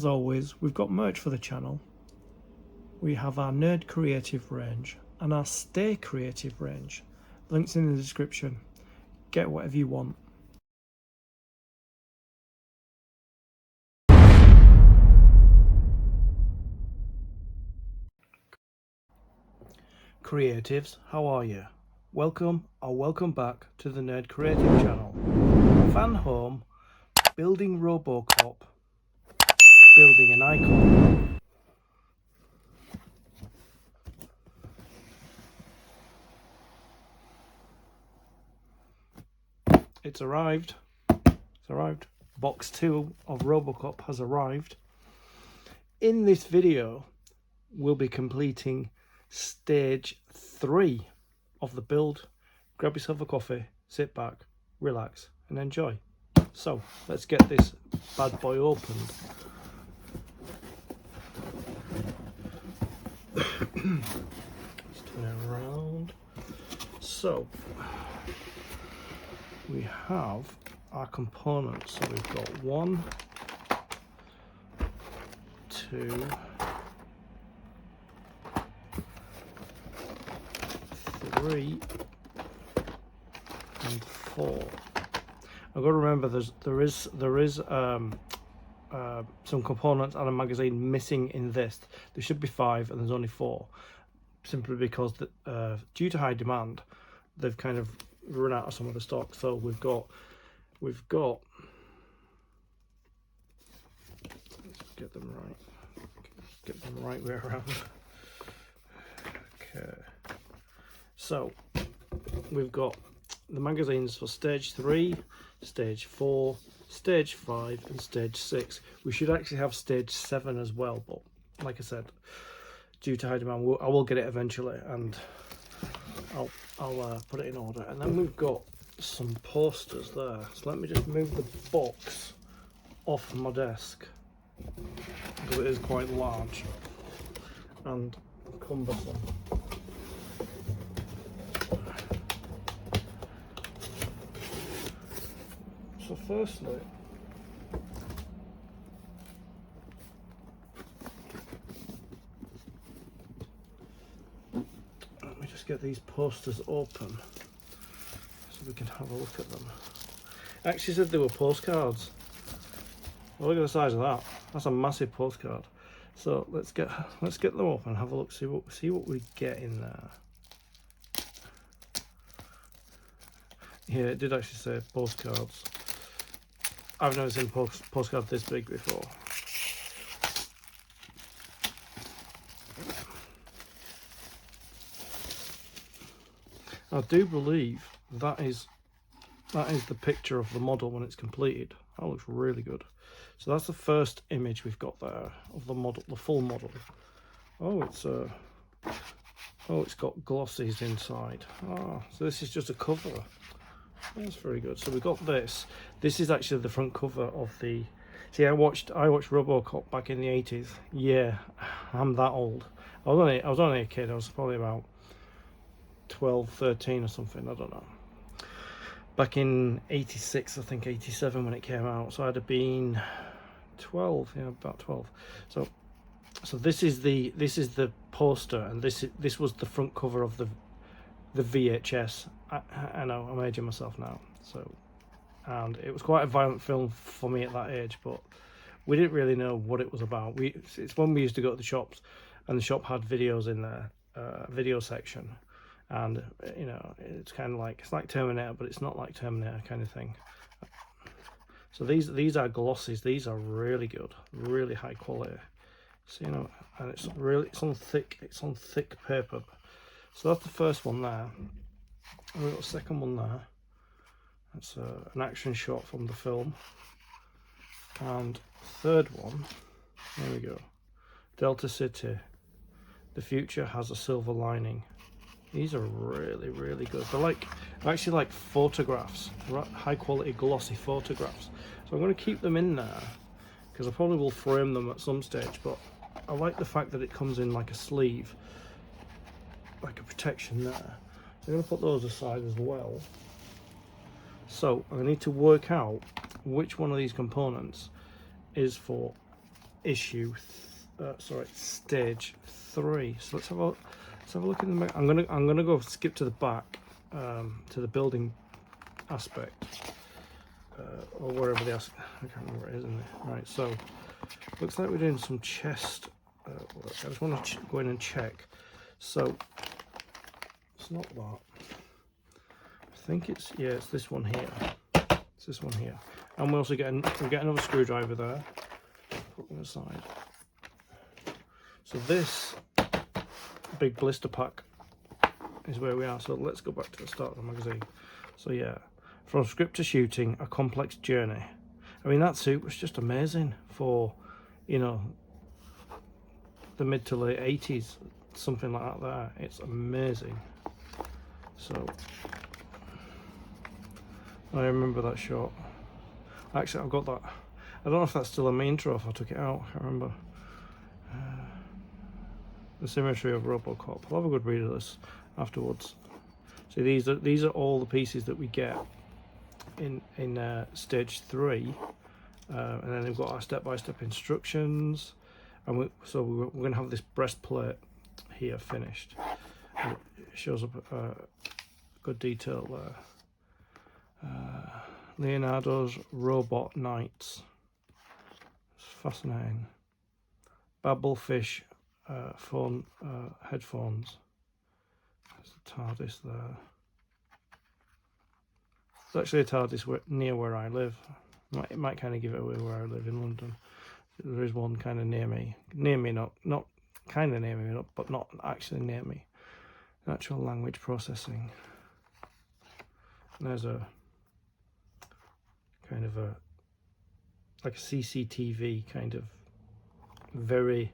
As always, we've got merch for the channel. We have our Nerd Creative range and our Stay Creative range. Links in the description. Get whatever you want. Creatives, how are you? Welcome or welcome back to the Nerd Creative channel. Fanhome, building Robocop, building an icon. It's arrived. Box 2 of Robocop has arrived. In this video, we'll be completing stage 3 of the build. Grab yourself a coffee, sit back, relax, and enjoy. So, let's get this bad boy opened. Let's turn it around. So, we have our components. So we've got 1, 2, 3, and 4. I've got to remember there is some components and a magazine missing in this. There should be 5 and there's only 4, simply because due to high demand, they've kind of run out of some of the stock. So we've got let's get them the right way around. Okay, so we've got the magazines for stage 3, stage 4, stage 5 and stage 6. We should actually have stage 7 as well, but like I said, due to high demand, I will get it eventually, and I'll put it in order. And then we've got some posters there, so let me just move the box off my desk because it is quite large and cumbersome. So firstly, let me just get these posters open so we can have a look at them. I actually said they were postcards. Well, look at the size of that. That's a massive postcard. So let's get them open and have a look, see what we get in there. Yeah, it did actually say postcards. I've never seen postcard this big before. I do believe that is the picture of the model when it's completed. That looks really good. So that's the first image we've got there of the model, the full model. Oh, it's got glossies inside. Ah, so this is just a cover. That's very good. So we've got this. This is actually the front cover of the. See, I watched Robocop back in the 80s. Yeah, I'm that old. I was only a kid. I was probably about 12, 13 or something. I don't know. Back in 86, I think 87 when it came out. So I'd have been 12. Yeah, about 12. So this is the poster, and this was the front cover of the VHS. I know I'm aging myself now, so, and it was quite a violent film for me at that age, but we didn't really know what it was about. It's when we used to go to the shops, and the shop had videos in there, video section, and you know, it's kind of like, it's like Terminator, but it's not like Terminator kind of thing. So these are glossies. These are really good, really high quality. So, you know, and it's on thick paper. So that's the first one there. And we've got a second one there. That's an action shot from the film. And third one, there we go. Delta City. The future has a silver lining. These are really, really good. They're actually like photographs, high quality glossy photographs. So I'm going to keep them in there because I probably will frame them at some stage, but I like the fact that it comes in like a sleeve, like a protection there. So I'm going to put those aside as well. So I need to work out which one of these components is for stage 3. So let's have a look in the. I'm gonna go skip to the back, to the building aspect, or wherever the aspect. I can't remember where it is, isn't it? Right. So looks like we're doing some chest work. I just want to go in and check. So it's not that. I think it's it's this one here. It's this one here, and we get another screwdriver there. Put them aside. So this big blister pack is where we are. So let's go back to the start of the magazine. So yeah, from script to shooting, a complex journey. I mean, that suit was just amazing for, you know, the mid to late 80s, something like that there. It's amazing. So I remember that shot. Actually, I've got that. I don't know if that's still in my intro, if I took it out. I can't remember. The symmetry of Robocop. I'll have a good read of this afterwards. See, these are all the pieces that we get in stage 3, and then they've got our step-by-step instructions, and we're going to have this breastplate here finished. And it shows up good detail there. Leonardo's Robot Knights. It's fascinating. Babblefish phone headphones. There's the TARDIS there. It's actually a TARDIS near where I live. It might kind of give it away where I live in London. There is one kind of near me. Near me, not kind of near me, but not actually near me. Natural language processing. And there's a kind of like a CCTV kind of very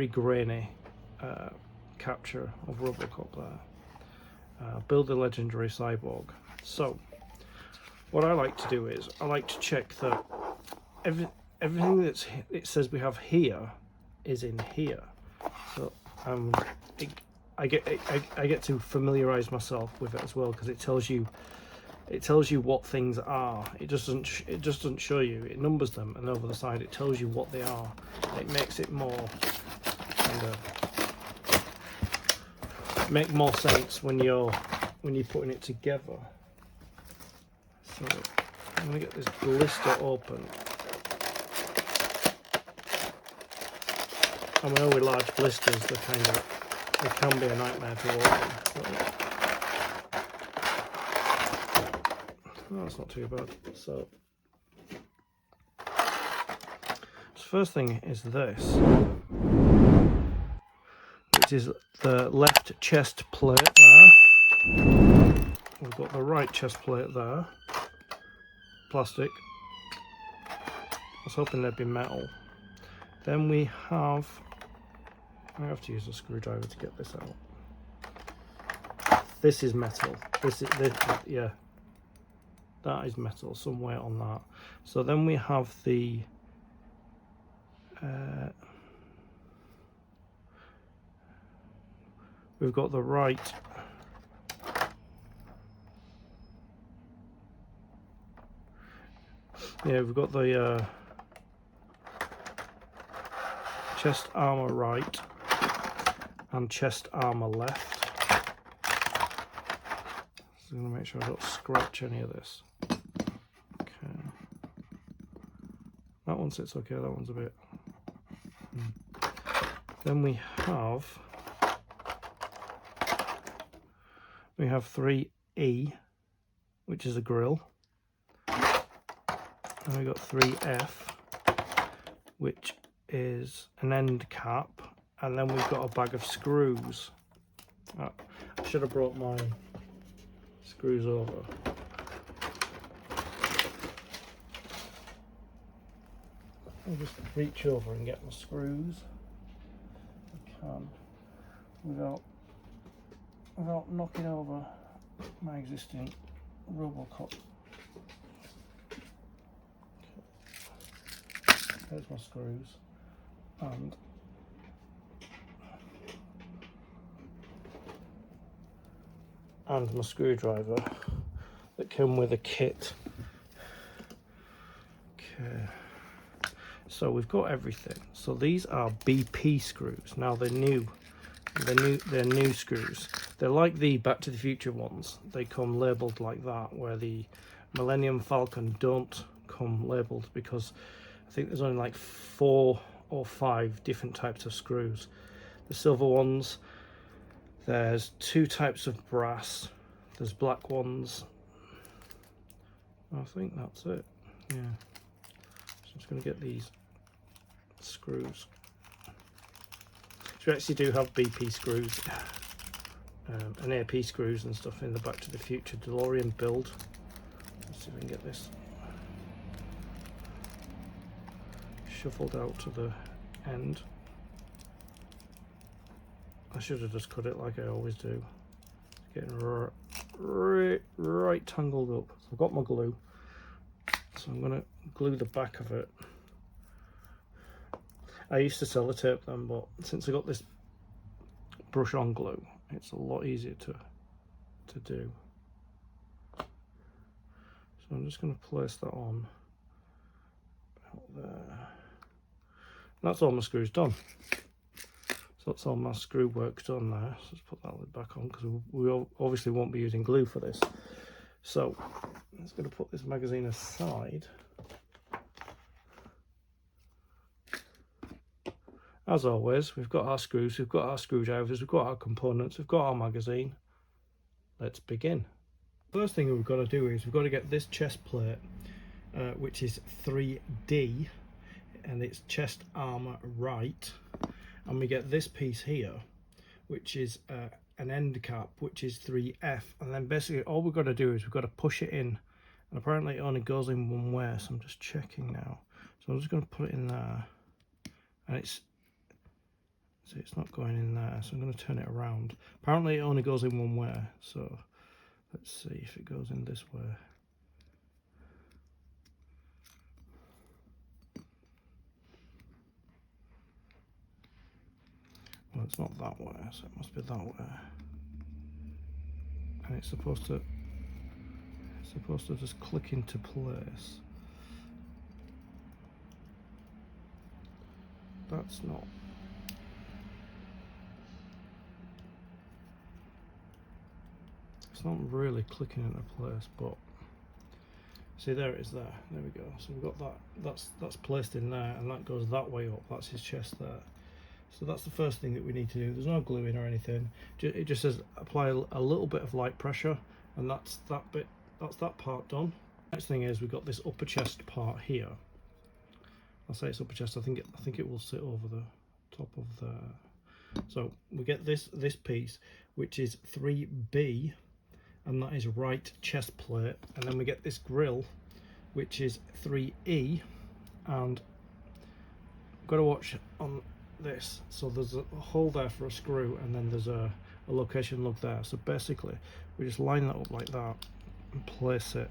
grainy capture of Robocop there. Build a legendary cyborg. So what I like to do is I like to check that everything it says we have here is in here. So I get to familiarize myself with it as well, because it tells you what things are. It just doesn't show you. It numbers them, and over the side it tells you what they are. It makes it more kind of make more sense when you're putting it together. So I'm gonna get this blister open. And we know with large blisters they can be a nightmare to open. Oh, that's not too bad. So first thing is this, which is the left chest plate there. We've got the right chest plate there, plastic. I was hoping they'd be metal. Then we have, I have to use a screwdriver to get this out. This is metal. This yeah, that is metal, some weight on that. So then we have the we've got the right we've got the chest armor right and chest armor left. So I'm going to make sure I don't scratch any of this. Okay. That one sits okay, that one's a bit. Then we have 3E, which is a grill. And we got 3F, which is an end cap, and then we've got a bag of screws. I should have brought my screws over. I'll just reach over and get my screws. I can without knocking over my existing Robocop. There's my screws and my screwdriver that came with a kit. Okay. So we've got everything. So these are BP screws. Now they're new. They're new screws. They're like the Back to the Future ones. They come labelled like that, where the Millennium Falcon don't come labelled, because I think there's only like 4 or 5 different types of screws. The silver ones, there's 2 types of brass, there's black ones. I think that's it. Yeah. So I'm just going to get these screws. So we actually do have BP screws and AP screws and stuff in the Back to the Future DeLorean build. Let's see if we can get this shuffled out to the end. I should have just cut it like I always do. It's getting right tangled up. So I've got my glue, so I'm going to glue the back of it. I used to sellotape them, but since I got this brush on glue, it's a lot easier to do. So I'm just going to place that on about there. That's all my screws done. So that's all my screw work done there. So let's put that lid back on, because we obviously won't be using glue for this. So I'm just going to put this magazine aside. As always, we've got our screws, we've got our screwdrivers, we've got our components, we've got our magazine. Let's begin. First thing we've got to do is we've got to get this chest plate, which is 3D, and it's chest armor right. And we get this piece here, which is an end cap, which is 3F. And then basically all we've got to do is we've got to push it in. And apparently it only goes in one way, so I'm just checking now. So I'm just going to put it in there. And it's not going in there, so I'm going to turn it around. Apparently it only goes in one way, so let's see if it goes in this way. Well, it's not that way, so it must be that way. And it's supposed to just click into place. That's not. It's not really clicking into place, but see, there it is there. There we go. So we've got that. That's placed in there, and that goes that way up. That's his chest there. So that's the first thing that we need to do. There's no glue in or anything. It just says apply a little bit of light pressure, and that's that bit. That's that part done. Next thing is we've got this upper chest part here. I'll say it's upper chest. I think it will sit over the top of the. So we get this piece, which is 3B, and that is right chest plate, and then we get this grill, which is 3E, and I've got to watch on this. So there's a hole there for a screw, and then there's a location lug there. So basically we just line that up like that and place it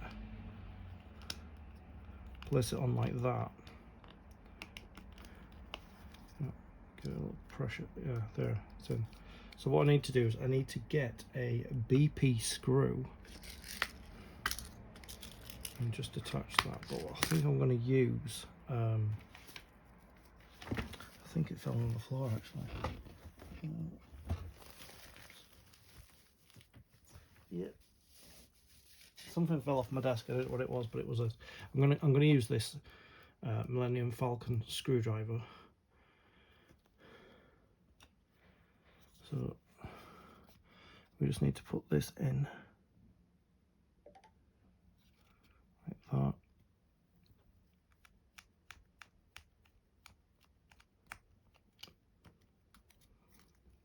on like that. Get a little pressure, yeah, there, it's in. So what I need to do is I need to get a BP screw and just attach that. But I think I'm going to use, I think it fell on the floor actually. Yeah, something fell off my desk. I don't know what it was, but it was a. I'm gonna use this Millennium Falcon screwdriver. So we just need to put this in like that.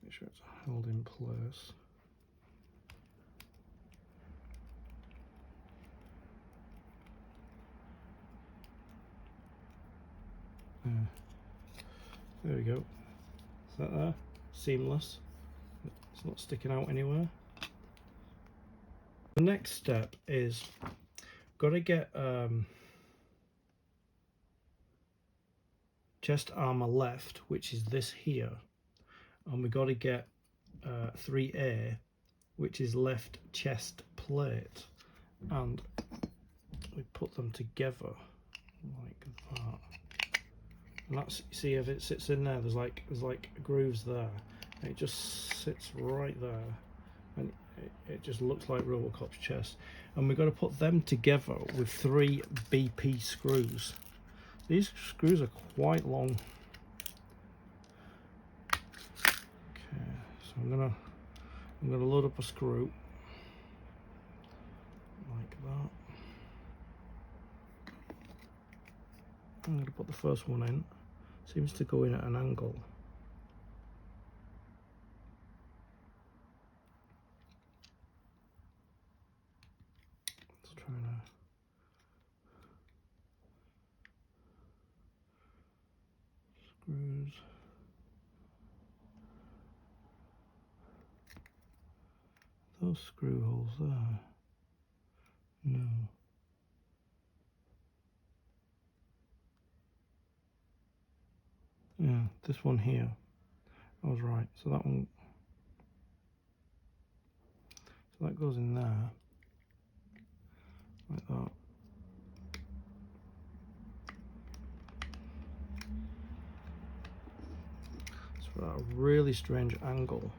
Make sure it's held in place. There we go. Is that there? Seamless. It's not sticking out anywhere. The next step is got to get chest armor left, which is this here, and we got to get 3A, which is left chest plate, and we put them together like that. and that's, see if it sits in there, there's like grooves there, and it just sits right there, and it just looks like Robocop's chest. And we've got to put them together with 3 BP screws. These screws are quite long. Okay, so I'm gonna load up a screw like that. I'm going to put the first one in. Seems to go in at an angle. Let's try now. Screws. Those screw holes there. No. Yeah, this one here. I was right. So that one. So that goes in there. Like that. It's at a really strange angle.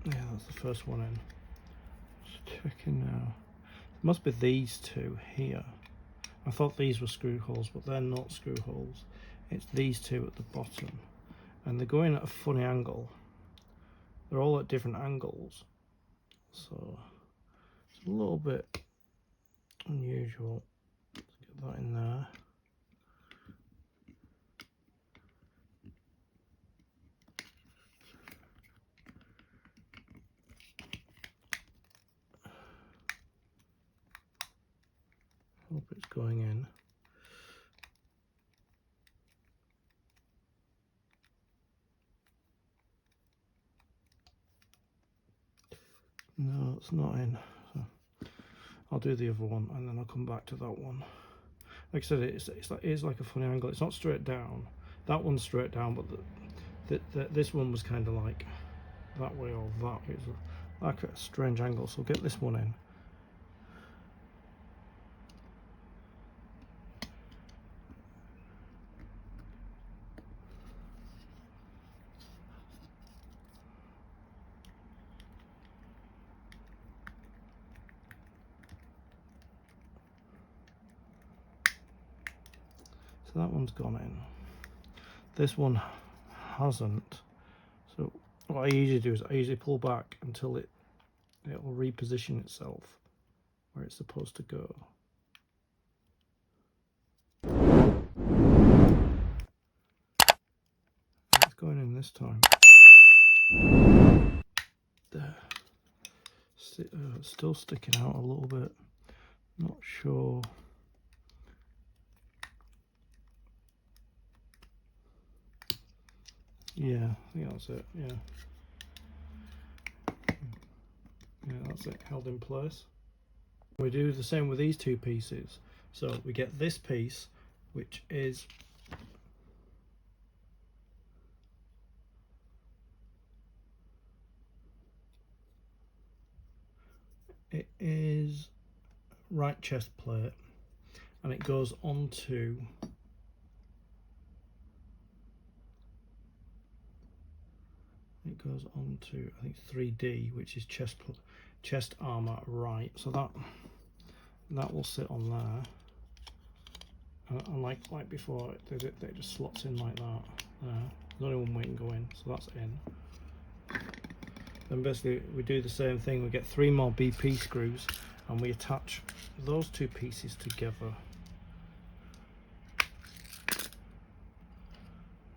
Yeah, that's the first one in. Just checking now. It must be these two here. I thought these were screw holes, but they're not screw holes. It's these two at the bottom. And they're going at a funny angle. They're all at different angles. So it's a little bit unusual. Let's get that in there. Hope it's going in. No, it's not in. So I'll do the other one and then I'll come back to that one. Like I said, it's like a funny angle. It's not straight down. That one's straight down, but this one was kind of like that way or that. It's like a strange angle. So get this one in. So that one's gone in. This one hasn't. So what I usually do is I usually pull back until it will reposition itself where it's supposed to go. It's going in this time. There. It's still sticking out a little bit. Not sure. Yeah, I think that's it. Yeah. Yeah, that's it, held in place. We do the same with these two pieces. So we get this piece, which is right chest plate, and it goes onto I think 3D, which is chest armor right. So that will sit on there, and like before, it just slots in like that. There's only one way to go in, so that's in. Then basically we do the same thing. We get 3 more BP screws and we attach those two pieces together.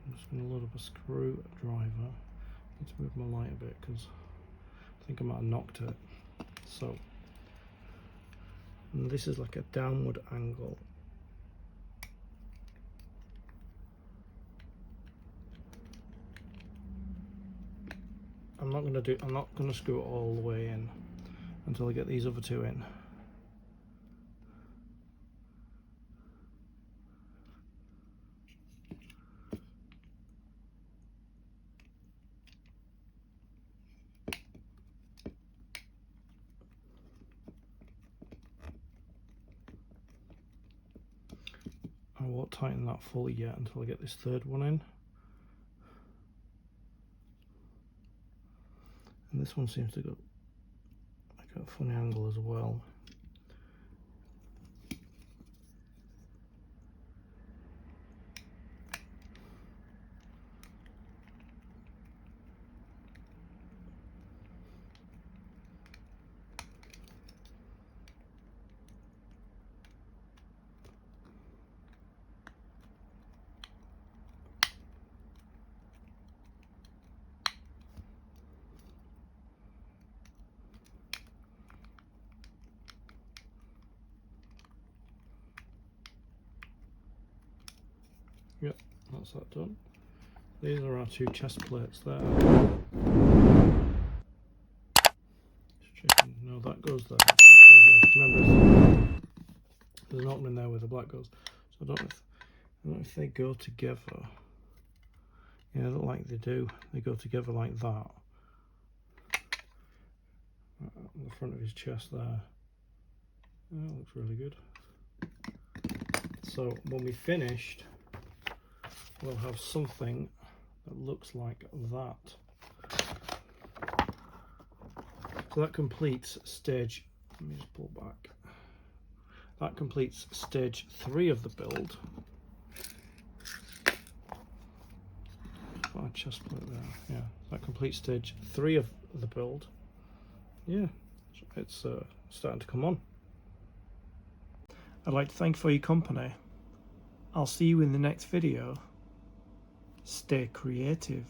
I'm just going to load up a screwdriver. Need to move my light a bit because I think I might have knocked it. So, and this is like a downward angle. I'm not going to screw it all the way in until I get these other two in. I won't tighten that fully yet until I get this third one in. And this one seems to go like a funny angle as well. Yep, that's that done. These are our two chest plates there. Just checking. No, that goes there. That goes there. Remember, there's an opening there where the black goes. So I don't know if they go together. Yeah, I don't like they do. They go together like that. On the front of his chest there. That looks really good. So when we finished, we'll have something that looks like that. So that completes stage, let me just pull back. That completes stage 3 of the build. Our chest plate there. Yeah, that completes stage 3 of the build. Yeah, it's starting to come on. I'd like to thank you for your company. I'll see you in the next video. Stay creative.